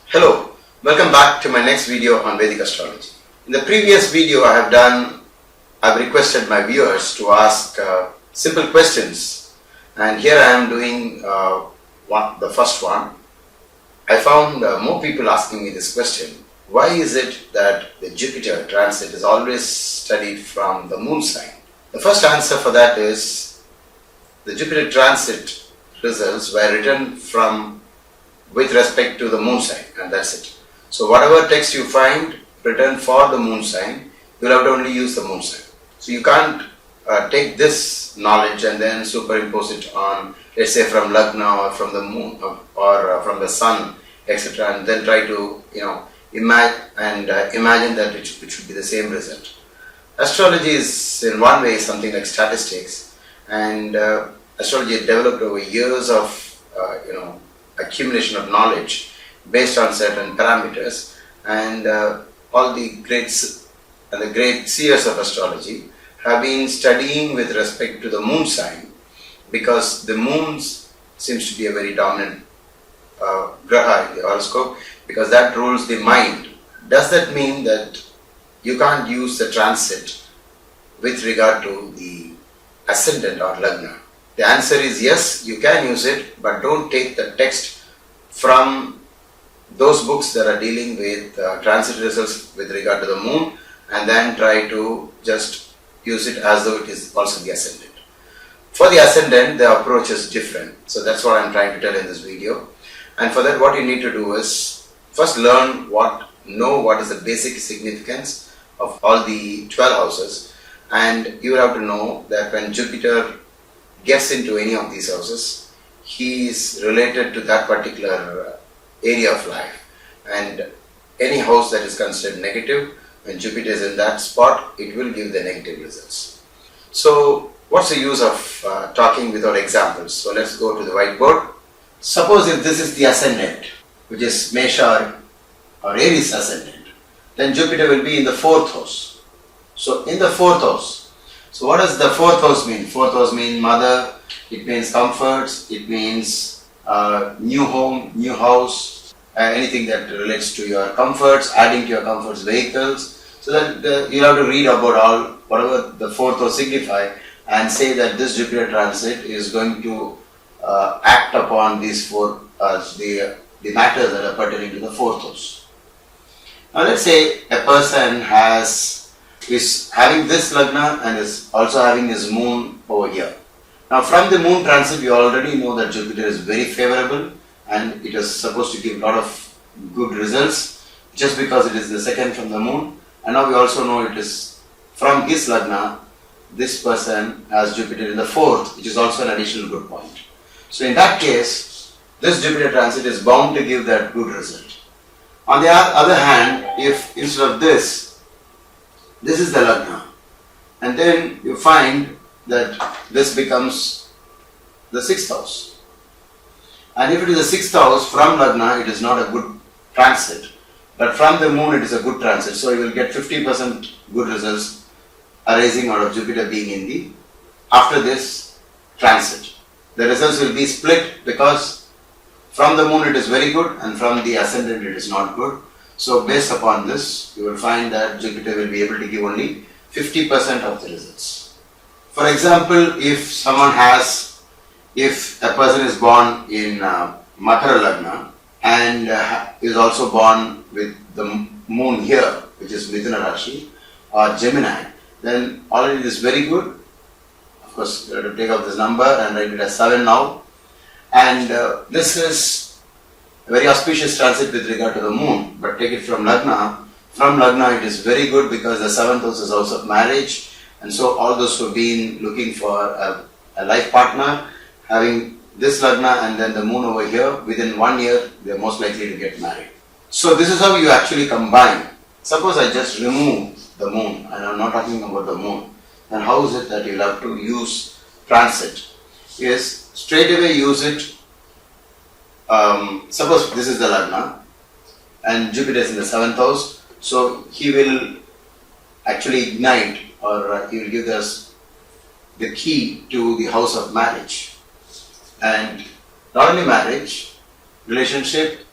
Hello, welcome back to my next video on Vedic astrology. In the previous video I've requested my viewers to ask simple questions, and here I am doing the first one. I found more people asking me this question: why is it that the Jupiter transit is always studied from the moon sign? The first answer for that is the Jupiter transit results were written with respect to the moon sign, and that's it. So whatever text you find written for the moon sign, you'll have to only use the moon sign. So you can't take this knowledge and then superimpose it on, let's say, from Lagna or from the moon or from the sun, etc., and then try to imagine that it should be the same result. Astrology is in one way something like statistics, and astrology developed over years of accumulation of knowledge based on certain parameters, and all the greats and the great seers of astrology have been studying with respect to the moon sign, because the moon seems to be a very dominant graha in the horoscope, because that rules the mind. Does that mean that you can't use the transit with regard to the ascendant or lagna? The answer is yes, you can use it, but don't take the text from those books that are dealing with transit results with regard to the moon and then try to just use it as though it is also the ascendant. For the ascendant, the approach is different. So that's what I'm trying to tell in this video. And for that, what you need to do is first know what is the basic significance of all the 12 houses, and you will have to know that when Jupiter gets into any of these houses, he is related to that particular area of life, and any house that is considered negative, when Jupiter is in that spot, it will give the negative results. So what's the use of talking without examples? So let's go to the whiteboard. Suppose if this is the ascendant, which is Mesha or Aries ascendant, then Jupiter will be in the 4th house. So in the 4th house, so what does the 4th house mean? 4th house means mother, it means comforts, it means new home, new house, anything that relates to your comforts, adding to your comforts, vehicles. So that you'll have to read about whatever the 4th house signify and say that this Jupiter transit is going to act upon these the matters that are pertaining to the 4th house. Now let's say a person is having this lagna and is also having his moon over here. Now from the moon transit, you already know that Jupiter is very favorable and it is supposed to give a lot of good results just because it is the second from the moon. And now we also know it is from his lagna, this person has Jupiter in the 4th, which is also an additional good point. So in that case, this Jupiter transit is bound to give that good result. On the other hand, if instead of this is the lagna, and then you find that this becomes the 6th house, and if it is the 6th house from lagna, it is not a good transit, but from the moon it is a good transit, so you will get 50% good results arising out of Jupiter being in the after this transit. The results will be split because from the moon it is very good and from the ascendant it is not good. So based upon this, you will find that Jupiter will be able to give only 50% of the results. For example, if a person is born in Makara Lagna and is also born with the moon here, which is Mithuna Rashi or Gemini, then already it is very good. Of course, you have to take out this number and write it as 7 now. And this is a very auspicious transit with regard to the moon, but take it from Lagna. From Lagna it is very good because the 7th house is house of marriage, and so all those who have been looking for a life partner, having this Lagna and then the moon over here, within 1 year they are most likely to get married. So this is how you actually combine. Suppose I just remove the moon, and I am not talking about the moon, then how is it that you will have to use transit? Yes, straight away use it. Suppose this is the lagna and Jupiter is in the 7th house, so he will actually ignite, or he will give us the key to the house of marriage, and not only marriage, relationship,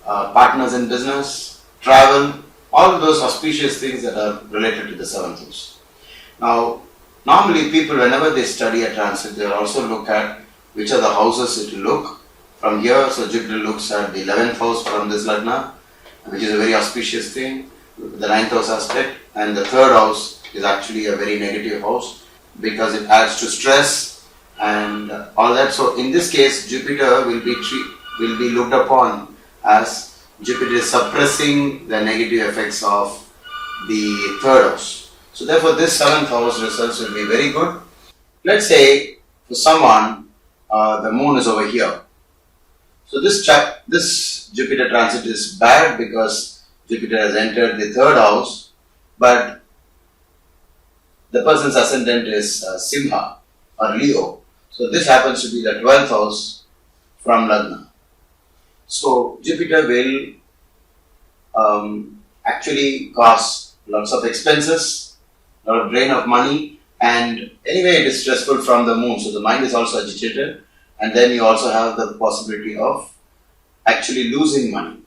partners in business, travel, all those auspicious things that are related to the 7th house. Now, normally people, whenever they study a transit, they also look at which are the houses it will look from here. So Jupiter looks at the 11th house from this Lagna, which is a very auspicious thing, the 9th house aspect, and the 3rd house is actually a very negative house because it adds to stress and all that. So in this case, Jupiter will be looked upon as Jupiter is suppressing the negative effects of the 3rd house. So therefore this 7th house results will be very good. Let's say for someone the moon is over here. So this Jupiter transit is bad because Jupiter has entered the 3rd house, but the person's ascendant is Simha or Leo. So this happens to be the 12th house from Lagna. So Jupiter will actually cause lots of expenses, a lot of drain of money, and anyway it is stressful from the moon. So the mind is also agitated, and then you also have the possibility of actually losing money.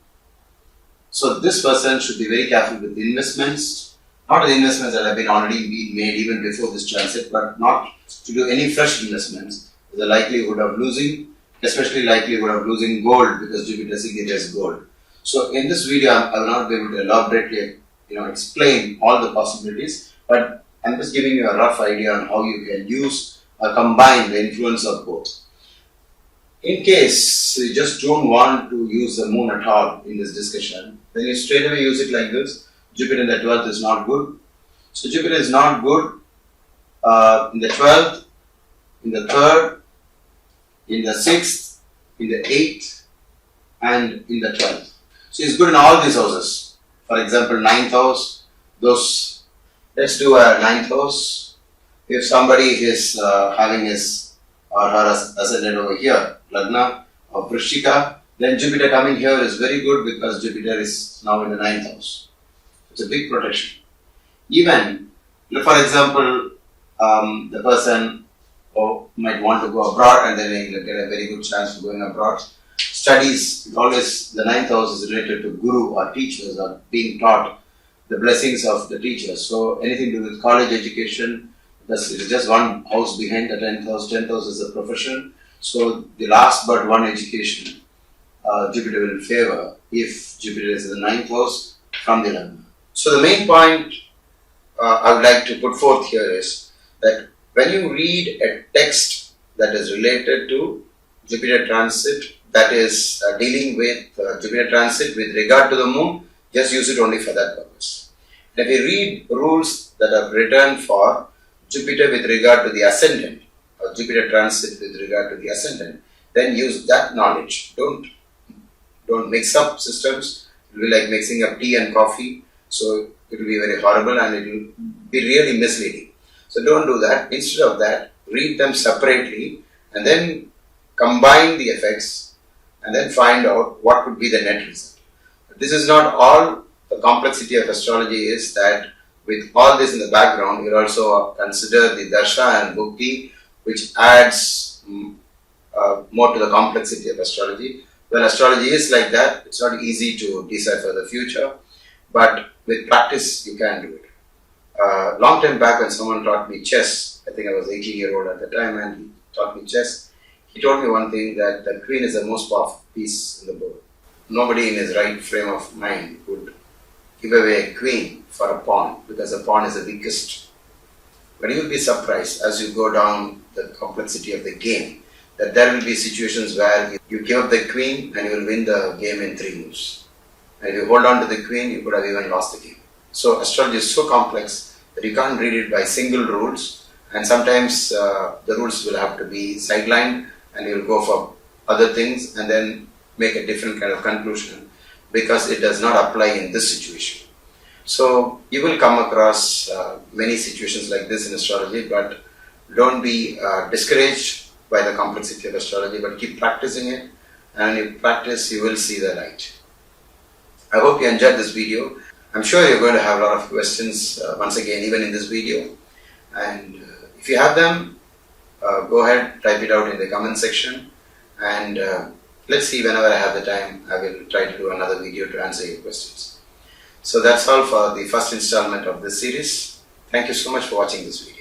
So this person should be very careful with investments, not the investments that have been already made even before this transit, but not to do any fresh investments. The likelihood of losing, especially likelihood of losing gold, because Jupiter signifies gold. So in this video, I will not be able to elaborately explain all the possibilities, but I'm just giving you a rough idea on how you can use or combine the influence of both. In case you just don't want to use the moon at all in this discussion, then you straight away use it like this. Jupiter in the 12th is not good. So Jupiter is not good in the 12th, in the 3rd, in the 6th, in the 8th, and in the 12th. So it's good in all these houses. For example, 9th house, let's do a 9th house. If somebody is having his or her ascendant over here, Lagna or Vrishika, then Jupiter coming here is very good because Jupiter is now in the 9th house. It's a big protection. Even, for example, the person might want to go abroad and then he'll get a very good chance of going abroad. Studies, always the 9th house is related to guru or teachers or being taught, the blessings of the teachers. So anything to do with college education, it is just one house behind the 10th house. 10th house is a profession. So the last but one education, Jupiter will favor if Jupiter is in the 9th house from the Lagna. So the main point I would like to put forth here is that when you read a text that is related to Jupiter transit, that is dealing with Jupiter transit with regard to the moon, just use it only for that purpose. And if you read rules that are written for Jupiter with regard to the ascendant, or Jupiter transit with regard to the ascendant, then use that knowledge. Don't mix up systems. It will be like mixing up tea and coffee. So it will be very horrible and it will be really misleading. So don't do that. Instead of that, read them separately and then combine the effects and then find out what would be the net result. But this is not all. The complexity of astrology is that with all this in the background, you also consider the darsha and bhukti, which adds more to the complexity of astrology. When astrology is like that, it's not easy to decipher the future, but with practice you can do it. Long time back when someone taught me chess, I think I was 18-year-old at the time, and he taught me chess. He told me one thing, that the queen is the most powerful piece in the board. Nobody in his right frame of mind would give away a queen for a pawn, because a pawn is the weakest. But you will be surprised as you go down the complexity of the game, that there will be situations where you give up the queen and you will win the game in 3 moves. And if you hold on to the queen, you could have even lost the game. So astrology is so complex that you can't read it by single rules, and sometimes the rules will have to be sidelined and you will go for other things and then make a different kind of conclusion because it does not apply in this situation. So you will come across many situations like this in astrology, but don't be discouraged by the complexity of astrology, but keep practicing it, and if you practice, you will see the light. I hope you enjoyed this video. I'm sure you're going to have a lot of questions once again, even in this video, and if you have them, go ahead, type it out in the comment section, and let's see, whenever I have the time, I will try to do another video to answer your questions. So that's all for the first installment of this series. Thank you so much for watching this video.